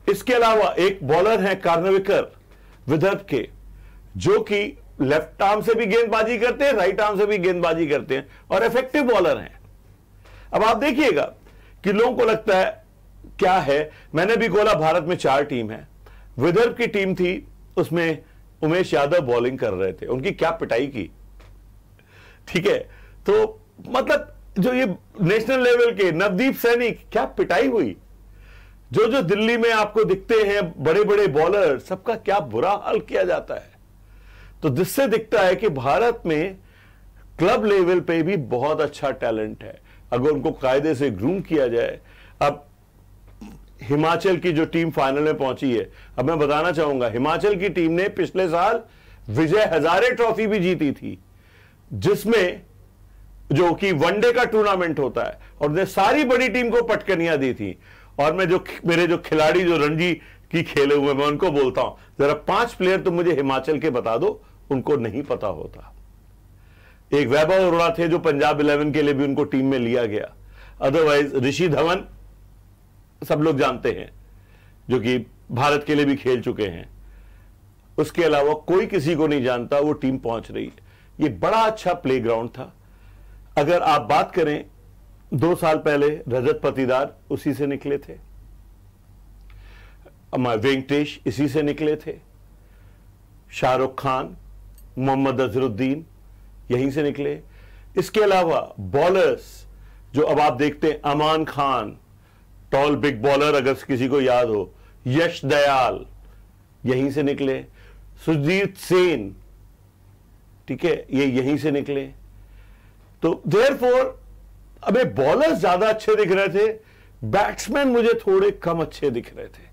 इसके अलावा एक बॉलर है कार्नविकर विदर्भ के, जो कि लेफ्ट आर्म से भी गेंदबाजी करते हैं, राइट आर्म से भी गेंदबाजी करते हैं और इफेक्टिव बॉलर हैं। अब आप देखिएगा कि लोगों को लगता है क्या है, मैंने भी बोला भारत में 4 टीम है, विदर्भ की टीम थी, उसमें उमेश यादव बॉलिंग कर रहे थे, उनकी क्या पिटाई की, ठीक है। तो मतलब जो ये नेशनल लेवल के नवदीप सैनी, क्या पिटाई हुई। जो जो दिल्ली में आपको दिखते हैं बड़े बड़े बॉलर, सबका क्या बुरा हाल किया जाता है। तो जिससे दिखता है कि भारत में क्लब लेवल पे भी बहुत अच्छा टैलेंट है अगर उनको कायदे से ग्रूम किया जाए। अब हिमाचल की जो टीम फाइनल में पहुंची है, अब मैं बताना चाहूंगा हिमाचल की टीम ने पिछले साल विजय हजारे ट्रॉफी भी जीती थी, जिसमें जो कि वनडे का टूर्नामेंट होता है, और उन्हें सारी बड़ी टीम को पटकनियां दी थी। और मैं मेरे जो खिलाड़ी जो रणजी की खेले हुए, मैं उनको बोलता हूं जरा 5 प्लेयर तो मुझे हिमाचल के बता दो, उनको नहीं पता होता। एक वैभव अरोड़ा थे जो पंजाब 11 के लिए भी उनको टीम में लिया गया, अदरवाइज ऋषि धवन सब लोग जानते हैं जो कि भारत के लिए भी खेल चुके हैं। उसके अलावा कोई किसी को नहीं जानता, वो टीम पहुंच रही है। ये बड़ा अच्छा प्लेग्राउंड था। अगर आप बात करें 2 साल पहले रजत पाटीदार उसी से निकले थे, वेंकटेश इसी से निकले थे, शाहरुख खान, मोहम्मद अजहरुद्दीन यहीं से निकले। इसके अलावा बॉलर्स जो अब आप देखते हैं, अमान खान टॉल बिग बॉलर अगर किसी को याद हो, यश दयाल यहीं से निकले, सुजीत सेन, ठीक है, ये यहीं से निकले। तो देयरफॉर हमें बॉलर्स ज्यादा अच्छे दिख रहे थे, बैट्समैन मुझे थोड़े कम अच्छे दिख रहे थे।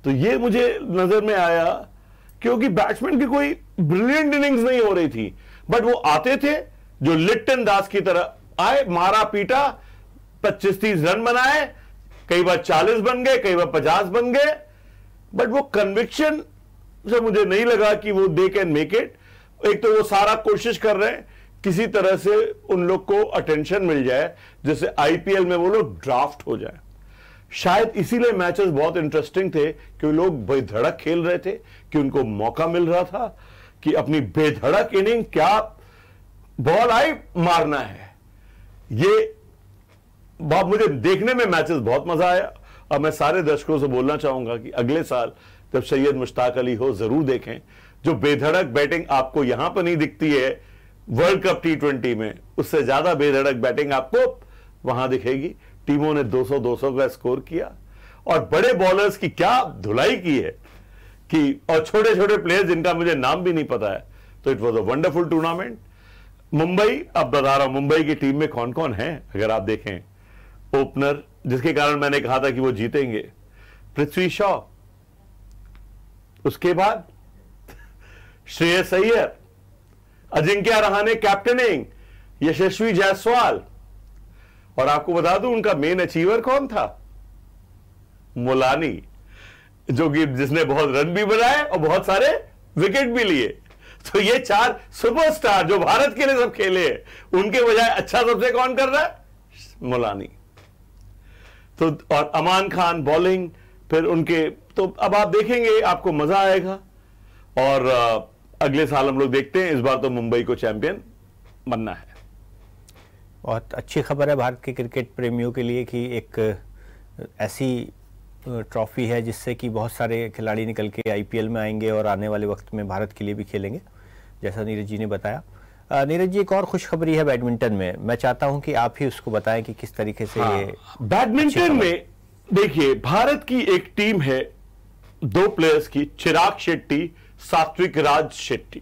तो ये मुझे नजर में आया क्योंकि बैट्समैन की कोई ब्रिलियंट इनिंग्स नहीं हो रही थी, बट वो आते थे जो लिट्टन दास की तरह आए, मारा पीटा, 25-30 रन बनाए, कई बार 40 बन गए, कई बार 50 बन गए, बट वो कन्विक्शन से मुझे नहीं लगा कि वो दे कैन मेक इट। एक तो वो सारा कोशिश कर रहे हैं किसी तरह से उन लोग को अटेंशन मिल जाए, जैसे आईपीएल में वो लोग ड्राफ्ट हो जाए। शायद इसीलिए मैचेस बहुत इंटरेस्टिंग थे कि लोग बेधड़क खेल रहे थे, कि उनको मौका मिल रहा था कि अपनी बेधड़क इनिंग, क्या बॉल आई मारना है। ये बात मुझे देखने में मैचेस बहुत मजा आया। और मैं सारे दर्शकों से बोलना चाहूंगा कि अगले साल जब सैयद मुश्ताक अली हो जरूर देखें। जो बेधड़क बैटिंग आपको यहां पर नहीं दिखती है वर्ल्ड कप T20 में, उससे ज्यादा बेधड़क बैटिंग आपको वहां दिखेगी। टीमों ने 200-200 का स्कोर किया और बड़े बॉलर्स की क्या धुलाई की है कि, और छोटे छोटे प्लेयर्स जिनका मुझे नाम भी नहीं पता है। तो it was a wonderful tournament. Mumbai, अब बता रहा हूं मुंबई की टीम में कौन कौन है। अगर आप देखें ओपनर, जिसके कारण मैंने कहा था कि वो जीतेंगे, पृथ्वी शॉ, उसके बाद श्रेयस अय्यर, अजिंक्य रहाणे कैप्टनिंग, यशस्वी जायसवाल, और आपको बता दूं उनका मेन अचीवर कौन था? मुलानी, जो कि जिसने बहुत रन भी बनाए और बहुत सारे विकेट भी लिए। तो ये 4 सुपरस्टार जो भारत के लिए सब खेले हैं, उनके बजाय अच्छा सबसे कौन कर रहा है? मुलानी। तो और अमान खान बॉलिंग, फिर उनके, तो अब आप देखेंगे, आपको मजा आएगा। और अगले साल हम लोग देखते हैं, इस बार तो मुंबई को चैंपियन बनना है। बहुत अच्छी खबर है भारत के क्रिकेट प्रेमियों के लिए कि एक ऐसी ट्रॉफी है जिससे कि बहुत सारे खिलाड़ी निकल के आईपीएल में आएंगे और आने वाले वक्त में भारत के लिए भी खेलेंगे, जैसा नीरज जी ने बताया। नीरज जी, एक और खुशखबरी है बैडमिंटन में, मैं चाहता हूं कि आप ही उसको बताएं कि किस तरीके से ये बैडमिंटन में देखिए, भारत की एक टीम है 2 प्लेयर्स की, चिराग शेट्टी, सात्विक राज शेट्टी,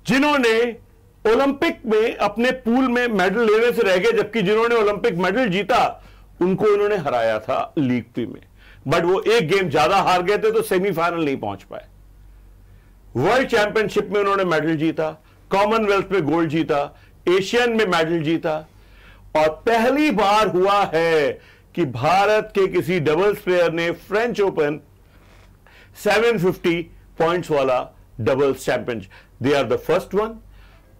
जिन्होंने ओलंपिक में अपने पूल में मेडल लेने से रह गए, जबकि जिन्होंने ओलंपिक मेडल जीता उनको इन्होंने हराया था लीग पी में, बट वो एक गेम ज्यादा हार गए थे तो सेमीफाइनल नहीं पहुंच पाए। वर्ल्ड चैंपियनशिप में उन्होंने मेडल जीता, कॉमनवेल्थ में गोल्ड जीता, एशियन में मेडल जीता, और पहली बार हुआ है कि भारत के किसी डबल्स प्लेयर ने फ्रेंच ओपन 750 पॉइंट्स वाला doubles champion, they are the first one.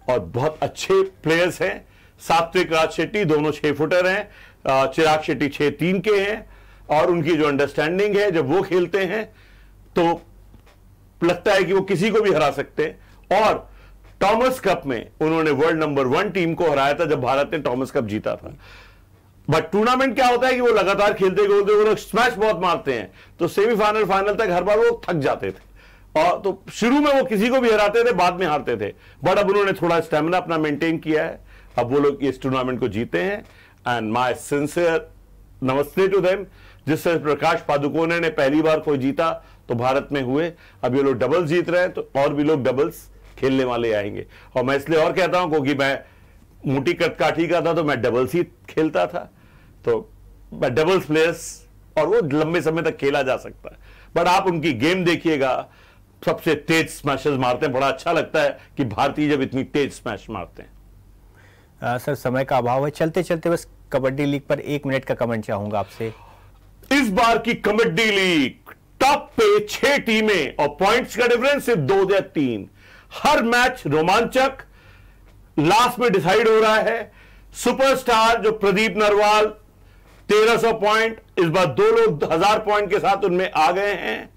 और बहुत अच्छे प्लेयर्स हैं, सात्विक राज शेट्टी दोनों 6 फुटर हैं, चिराग शेट्टी 6'3" के हैं, और उनकी जो अंडरस्टैंडिंग है, जब वो खेलते हैं तो लगता है कि वो किसी को भी हरा सकते हैं। और टॉमस कप में उन्होंने वर्ल्ड नंबर 1 टीम को हराया था जब भारत ने टॉमस कप जीता था। बट टूर्नामेंट क्या होता है कि वो लगातार खेलते खेलते वो लोग स्मैश बहुत मारते हैं, तो सेमीफाइनल फाइनल तक हर बार वो थक जाते थे, और तो शुरू में वो किसी को भी हराते थे, बाद में हारते थे। बट अब उन्होंने थोड़ा स्टेमिना अपना मेंटेन किया है, अब वो लोग इस टूर्नामेंट को जीते हैं, एंड माय सिंसियर नमस्ते टू देम। जिस तरह प्रकाश पादुकोणे ने पहली बार कोई जीता तो भारत में हुए, अब ये लोग डबल्स जीत रहे हैं, तो और भी लोग डबल्स खेलने वाले आएंगे। और मैं इसलिए और कहता हूं क्योंकि मैं मोटी कदकाठी का था तो मैं डबल्स ही खेलता था, तो मैं डबल्स प्लेयर्स, और वो लंबे समय तक खेला जा सकता है। बट आप उनकी गेम देखिएगा, सबसे तेज स्मैशेस मारते हैं, बड़ा अच्छा लगता है कि भारतीय जब इतनी तेज स्मैश मारते हैं। सर, समय का अभाव है, चलते चलते बस कबड्डी लीग पर 1 मिनट का कमेंट चाहूंगा आपसे। इस बार की कबड्डी लीग टॉप पे 6 टीमें और पॉइंट्स का डिफरेंस सिर्फ 2 या 3। हर मैच रोमांचक, लास्ट में डिसाइड हो रहा है। सुपरस्टार जो प्रदीप नरवाल 1300 पॉइंट, इस बार 2 लोग 1000 पॉइंट के साथ उनमें आ गए हैं।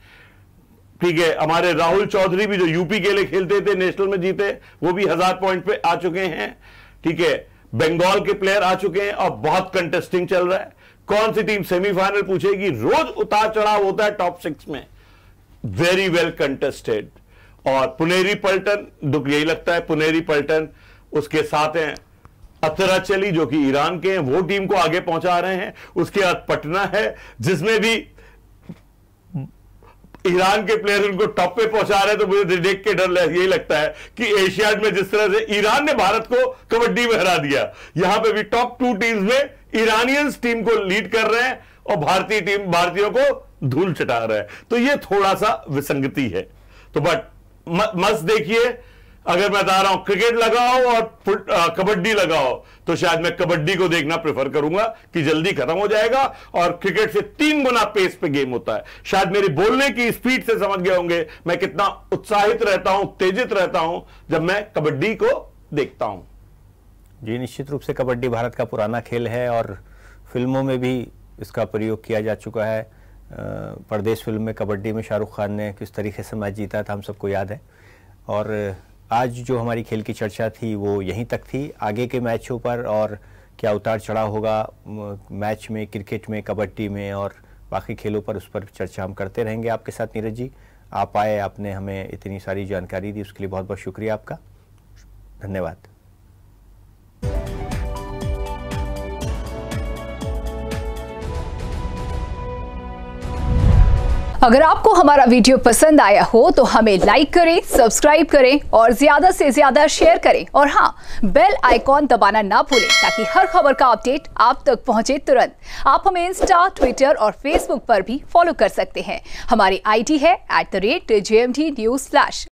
ठीक है, हमारे राहुल चौधरी भी जो यूपी के लिए खेलते थे, नेशनल में जीते, वो भी 1000 पॉइंट पे आ चुके हैं। ठीक है, बंगाल के प्लेयर आ चुके हैं, और बहुत कंटेस्टिंग चल रहा है। कौन सी टीम सेमीफाइनल पूछेगी, रोज उतार चढ़ाव होता है टॉप 6 में, वेरी वेल कंटेस्टेड। और पुनेरी पल्टन, दुख यही लगता है, पुनेरी पल्टन, उसके साथ हैं अतराचली जो कि ईरान के हैं, वो टीम को आगे पहुंचा रहे हैं। उसके बाद पटना है, जिसमें भी ईरान के प्लेयर उनको टॉप पे पहुंचा रहे हैं, तो मुझे देख के डर यही लगता है कि एशियाड में जिस तरह से ईरान ने भारत को कबड्डी में हरा दिया, यहां पे भी टॉप 2 टीम्स में ईरानियंस टीम को लीड कर रहे हैं और भारतीय टीम भारतीयों को धूल चटा रहा है। तो ये थोड़ा सा विसंगति है। तो बट मस्त देखिए, अगर मैं बता रहा हूं क्रिकेट लगाओ और कबड्डी लगाओ, तो शायद मैं कबड्डी को देखना प्रेफर करूंगा कि जल्दी खत्म हो जाएगा, और क्रिकेट से 3 गुना पेस पे गेम होता है। शायद मेरी बोलने की स्पीड से समझ गए होंगे मैं कितना उत्साहित रहता हूं, उत्तेजित रहता हूं जब मैं कबड्डी को देखता हूं। जी, निश्चित रूप से कबड्डी भारत का पुराना खेल है और फिल्मों में भी इसका प्रयोग किया जा चुका है। परदेश फिल्म में कबड्डी में शाहरुख खान ने किस तरीके से मैच जीता था हम सबको याद है। और आज जो हमारी खेल की चर्चा थी वो यहीं तक थी। आगे के मैचों पर और क्या उतार चढ़ाव होगा मैच में, क्रिकेट में, कबड्डी में और बाकी खेलों पर, उस पर चर्चा हम करते रहेंगे आपके साथ। नीरज जी, आप आए, आपने हमें इतनी सारी जानकारी दी, उसके लिए बहुत बहुत शुक्रिया आपका, धन्यवाद। अगर आपको हमारा वीडियो पसंद आया हो तो हमें लाइक करें, सब्सक्राइब करें और ज्यादा से ज्यादा शेयर करें और हाँ, बेल आइकॉन दबाना ना भूलें ताकि हर खबर का अपडेट आप तक पहुंचे तुरंत। आप हमें इंस्टा, ट्विटर और फेसबुक पर भी फॉलो कर सकते हैं। हमारी आईडी है @JMT News Flash।